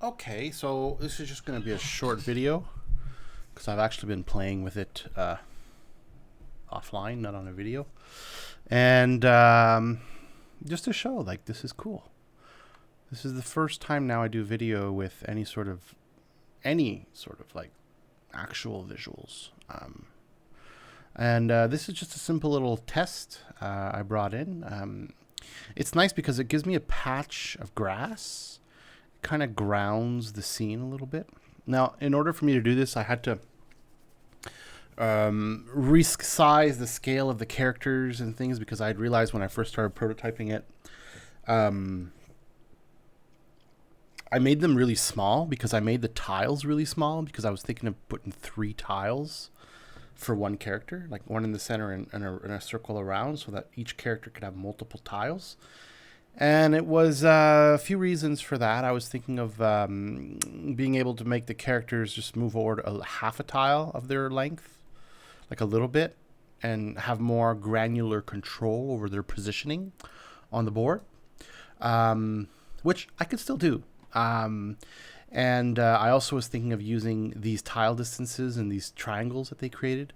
Okay, so this is just going to be a short video because I've actually been playing with it offline, not on a video. And just to show, like, this is cool. This is the first time now I do video with any sort of like actual visuals. And this is just a simple little test I brought in. It's nice because it gives me a patch of grass, kind of grounds the scene a little bit. Now, in order for me to do this, I had to resize the scale of the characters and things because I had realized when I first started prototyping it, I made them really small because I made the tiles really small because I was thinking of putting 3 tiles for one character, like one in the center and a circle around, so that each character could have multiple tiles. And it was a few reasons for that. I was thinking of being able to make the characters just move over a half a tile of their length, like a little bit, and have more granular control over their positioning on the board, which I could still do. And I also was thinking of using these tile distances and these triangles that they created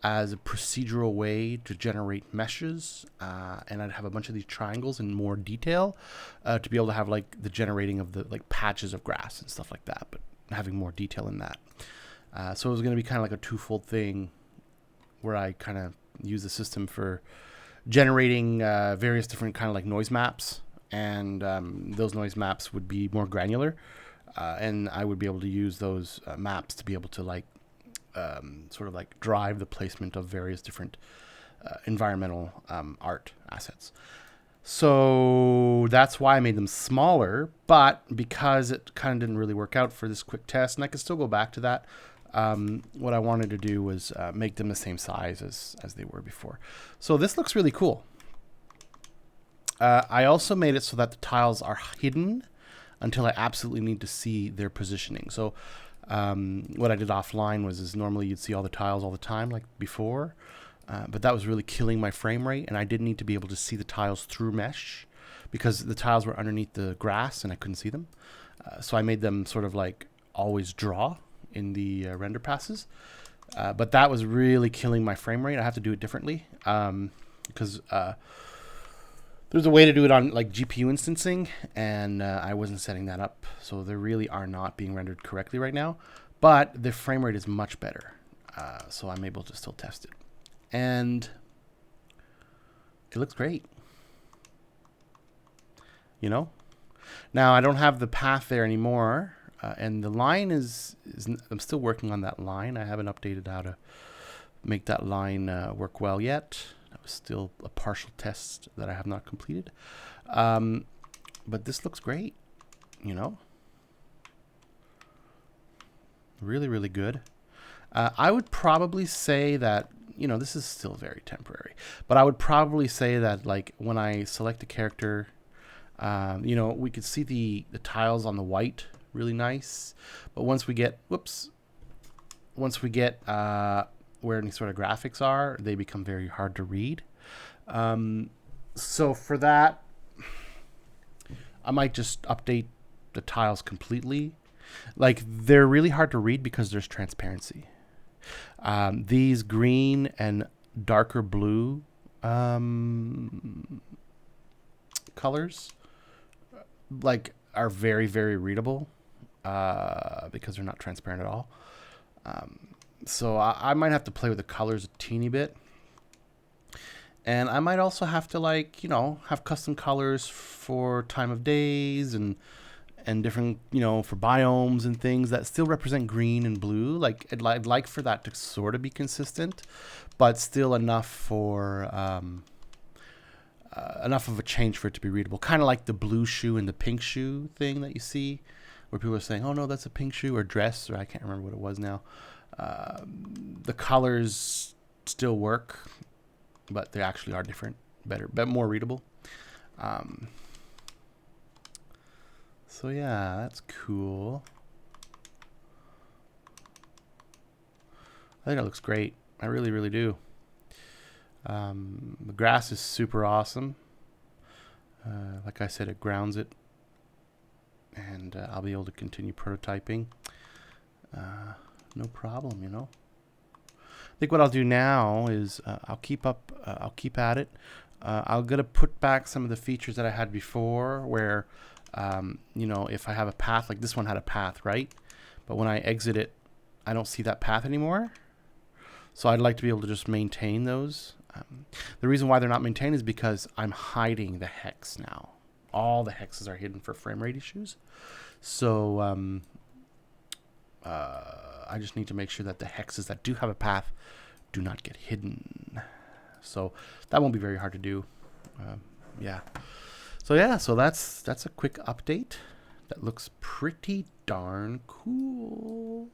as a procedural way to generate meshes, and I'd have a bunch of these triangles in more detail to be able to have like the generating of the like patches of grass and stuff like that, but having more detail in that. So it was going to be kind of like a twofold thing where I kind of use the system for generating various different kind of like noise maps, and those noise maps would be more granular, and I would be able to use those maps to be able to like sort of like drive the placement of various different environmental art assets. So that's why I made them smaller, but because it kind of didn't really work out for this quick test, and I could still go back to that, what I wanted to do was make them the same size as they were before. So this looks really cool. I also made it so that the tiles are hidden until I absolutely need to see their positioning. So what I did offline was normally you'd see all the tiles all the time like before, but that was really killing my frame rate, and I did need to be able to see the tiles through mesh because the tiles were underneath the grass and I couldn't see them. So I made them sort of like always draw in the render passes, but that was really killing my frame rate. I have to do it differently because there's a way to do it on like GPU instancing, and I wasn't setting that up, so they really are not being rendered correctly right now. But the frame rate is much better, so I'm able to still test it, and it looks great. You know, now I don't have the path there anymore, and the line is I'm still working on that line. I haven't updated how to make that line work well yet. That was still a partial test that I have not completed. But this looks great, you know? Really, really good. I would probably say that, you know, this is still very temporary, but I would probably say that, like, when I select a character, you know, we could see the tiles on the white really nice. But once we get, where any sort of graphics are, they become very hard to read. So for that, I might just update the tiles completely. Like, they're really hard to read because there's transparency. These green and darker blue colors like are very, very readable because they're not transparent at all. So I might have to play with the colors a teeny bit. And I might also have to, like, you know, have custom colors for time of days and different, you know, for biomes and things that still represent green and blue. Like, I'd like for that to sort of be consistent, but still enough for enough of a change for it to be readable. Kind of like the blue shoe and the pink shoe thing that you see, where people are saying, "Oh no, that's a pink shoe or dress," or I can't remember what it was now. The colors still work, but they actually are different, better, but more readable. So yeah, that's cool. I think it looks great. I really, really do. The grass is super awesome. Like I said, it grounds it. and I'll be able to continue prototyping. No problem, you know. I think what I'll do now is I'll keep at it. I'm gonna put back some of the features that I had before, where you know, if I have a path, like this one had a path, right? But when I exit it, I don't see that path anymore. So I'd like to be able to just maintain those. The reason why they're not maintained is because I'm hiding the hex now. All the hexes are hidden for frame rate issues. So I just need to make sure that the hexes that do have a path do not get hidden. So that won't be very hard to do. Yeah. So yeah, so that's a quick update that looks pretty darn cool.